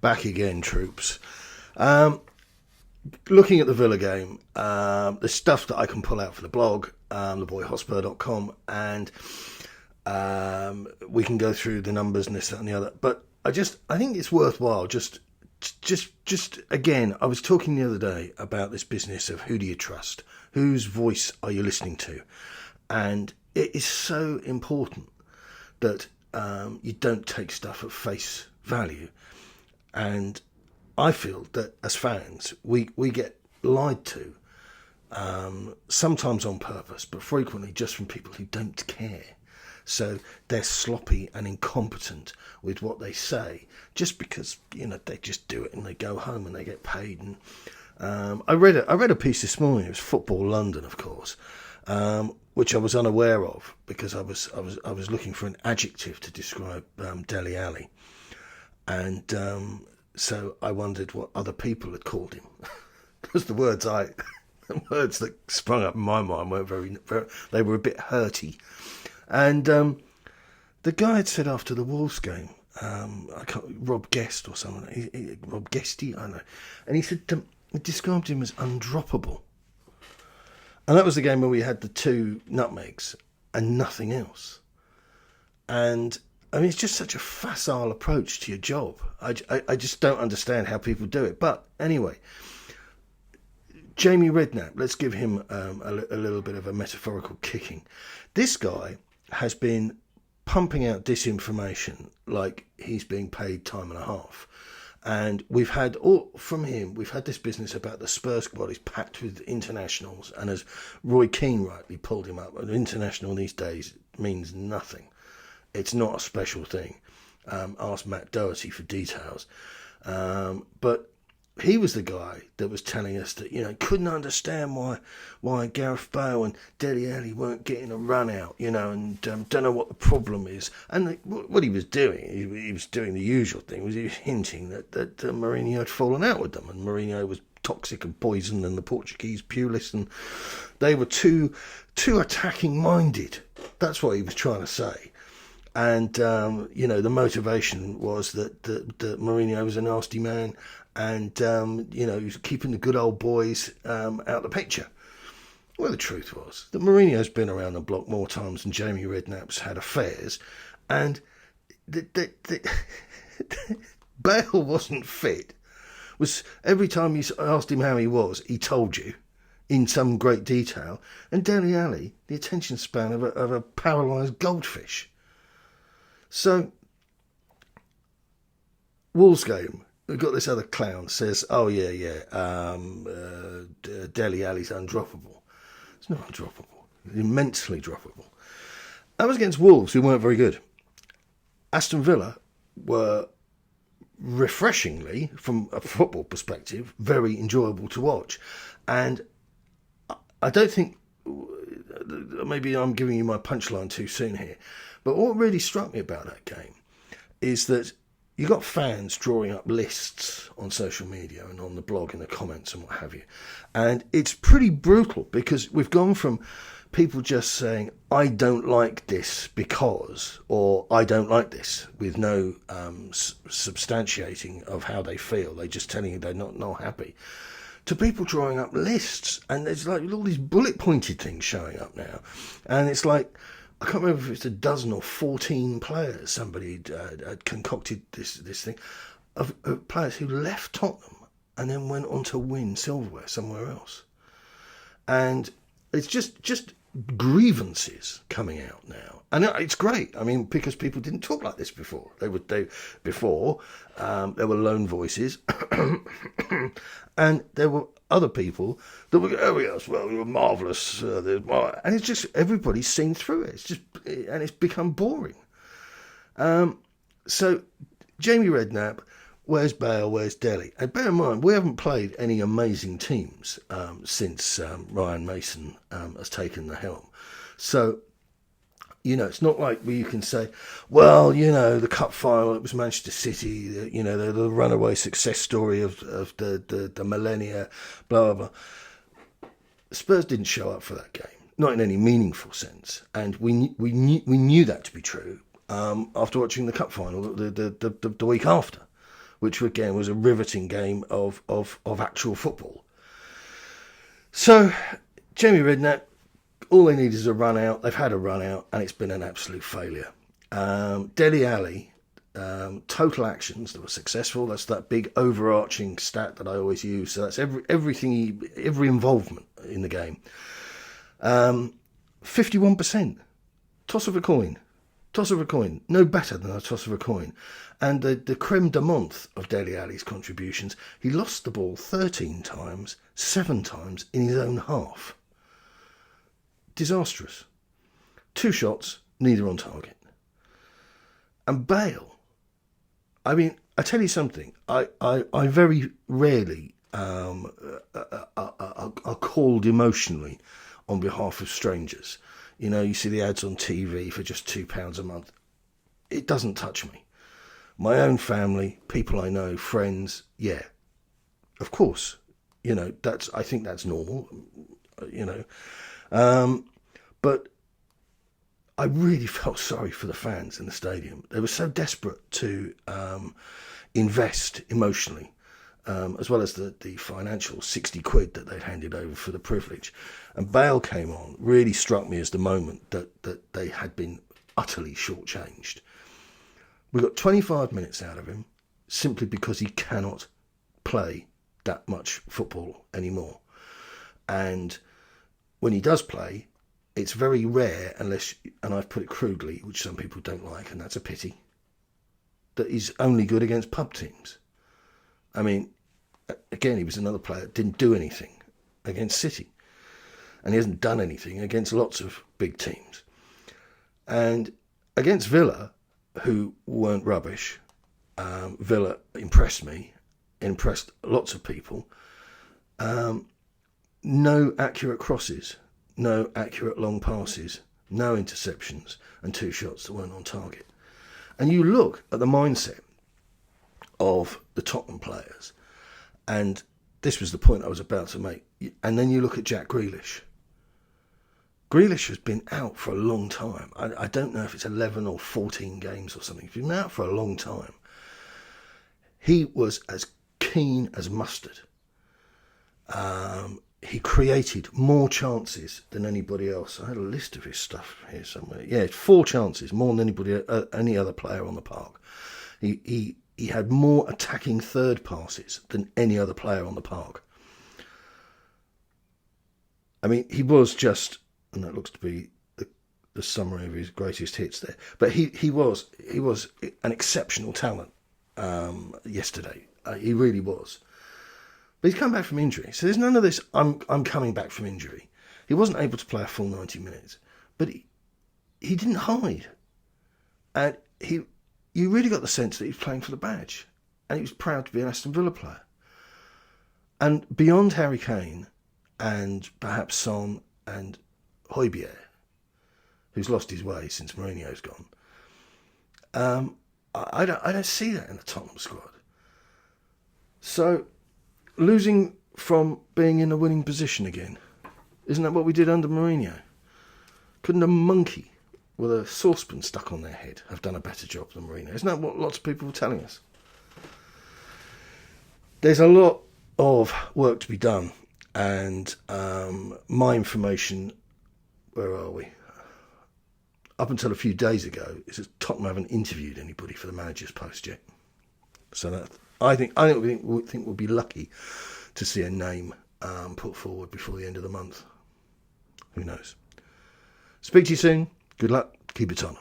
Back again, troops. Looking at the Villa game, the stuff that I can pull out for the blog, theboyhotspur.com, and we can go through the numbers and this, that, and the other. But I think it's worthwhile just again, I was talking the other day about this business of who do you trust? Whose voice are you listening to? And it is so important that you don't take stuff at face value. And I feel that as fans, we get lied to, sometimes on purpose, but frequently just from people who don't care. So they're sloppy and incompetent with what they say, just because they just do it and they go home and they get paid. And I read a piece this morning. It was Football London, of course, which I was unaware of because I was looking for an adjective to describe Dele Alli, and so I wondered what other people had called him, because the words that sprung up in my mind weren't very they were a bit hurty. And the guy had said after the Wolves game, Rob Guest or someone, Rob Guesty, I don't know, and he said he described him as undroppable. And that was the game where we had the 2 nutmegs and nothing else. And I mean, it's just such a facile approach to your job. I just don't understand how people do it. But anyway, Jamie Redknapp, let's give him a little bit of a metaphorical kicking. This guy has been pumping out disinformation like he's being paid time and a half. And we've had this business about the Spurs squad is packed with internationals. And as Roy Keane rightly pulled him up, an international these days means nothing. It's not a special thing. Ask Matt Doherty for details. But he was the guy that was telling us that, couldn't understand why Gareth Bale and Dele Alli weren't getting a run out, and don't know what the problem is. And what he was doing, he was doing the usual thing, he was hinting that Mourinho had fallen out with them, and Mourinho was toxic and poison, and the Portuguese pulis, and they were too attacking minded. That's what he was trying to say. And, the motivation was that Mourinho was a nasty man and, he was keeping the good old boys out of the picture. Well, the truth was that Mourinho's been around the block more times than Jamie Redknapp's had affairs. And Bale wasn't fit. Every time you asked him how he was, he told you in some great detail. And Dele Alli, the attention span of a paralysed goldfish. So, Wolves game, we've got this other clown says, Dele Alli's undroppable. It's not undroppable. It's immensely droppable. That was against Wolves, who weren't very good. Aston Villa were refreshingly, from a football perspective, very enjoyable to watch. And I don't think, maybe I'm giving you my punchline too soon here, but what really struck me about that game is that you got fans drawing up lists on social media and on the blog and the comments and what have you. And it's pretty brutal because we've gone from people just saying, I don't like this because, or I don't like this, with no substantiating of how they feel. They're just telling you they're not happy. To people drawing up lists. And there's like all these bullet pointed things showing up now. And it's like, I can't remember if it's a dozen or 14 players somebody had concocted this thing of players who left Tottenham and then went on to win silverware somewhere else. And it's just grievances coming out now. And it's great. I mean, because people didn't talk like this before. Before there were lone voices and there were other people that were, we were marvellous. And it's just, everybody's seen through it. And it's become boring. So, Jamie Redknapp, where's Bale, where's Dele? And bear in mind, we haven't played any amazing teams since Ryan Mason has taken the helm. So, it's not like where you can say, well, the cup final, it was Manchester City, the runaway success story of the millennia, blah, blah, blah. Spurs didn't show up for that game, not in any meaningful sense. And we knew that to be true after watching the cup final the week after, which again was a riveting game of actual football. So, Jamie Redknapp, all they need is a run out. They've had a run out, and it's been an absolute failure. Dele Alli, total actions that were successful. That's that big overarching stat that I always use. So that's every involvement in the game. 51%. Toss of a coin. Toss of a coin. No better than a toss of a coin. And the creme de menthe of Dele Alli's contributions, he lost the ball 13 times, 7 times in his own half. Disastrous. 2 shots, neither on target. And Bale, I mean, I tell you something, I very rarely are called emotionally on behalf of strangers. You know, you see the ads on TV for just £2 a month. It doesn't touch me. My own family, people I know, friends, yeah, of course. You know, I think that's normal, you know. But I really felt sorry for the fans in the stadium. They were so desperate to invest emotionally, as well as the financial 60 quid that they'd handed over for the privilege. And Bale came on, really struck me as the moment that they had been utterly shortchanged. We got 25 minutes out of him simply because he cannot play that much football anymore. And when he does play, it's very rare, unless, and I've put it crudely, which some people don't like, and that's a pity, that he's only good against pub teams. I mean, again, he was another player that didn't do anything against City. And he hasn't done anything against lots of big teams. And against Villa, who weren't rubbish, Villa impressed me, impressed lots of people. No accurate crosses, no accurate long passes, no interceptions, and 2 shots that weren't on target. And you look at the mindset of the Tottenham players, and this was the point I was about to make, and then you look at Jack Grealish. Grealish has been out for a long time. I don't know if it's 11 or 14 games or something. He's been out for a long time. He was as keen as mustard. He created more chances than anybody else. I had a list of his stuff here somewhere. Yeah, 4 chances, more than any other player on the park. He had more attacking third passes than any other player on the park. I mean, he was just, and that looks to be the summary of his greatest hits there. But he was an exceptional talent yesterday. He really was. But he's come back from injury. So there's none of this, I'm coming back from injury. He wasn't able to play a full 90 minutes. But he didn't hide. And you really got the sense that he was playing for the badge. And he was proud to be an Aston Villa player. And beyond Harry Kane and perhaps Son and Højbjerg, who's lost his way since Mourinho's gone, I don't see that in the Tottenham squad. So, losing from being in a winning position again, isn't that what we did under Mourinho? Couldn't a monkey with a saucepan stuck on their head have done a better job than Mourinho? Isn't that what lots of people were telling us? There's a lot of work to be done, and my information, where are we? Up until a few days ago, is that Tottenham haven't interviewed anybody for the manager's post yet. So that I think we'll be lucky to see a name put forward before the end of the month. Who knows? Speak to you soon. Good luck. Keep it on.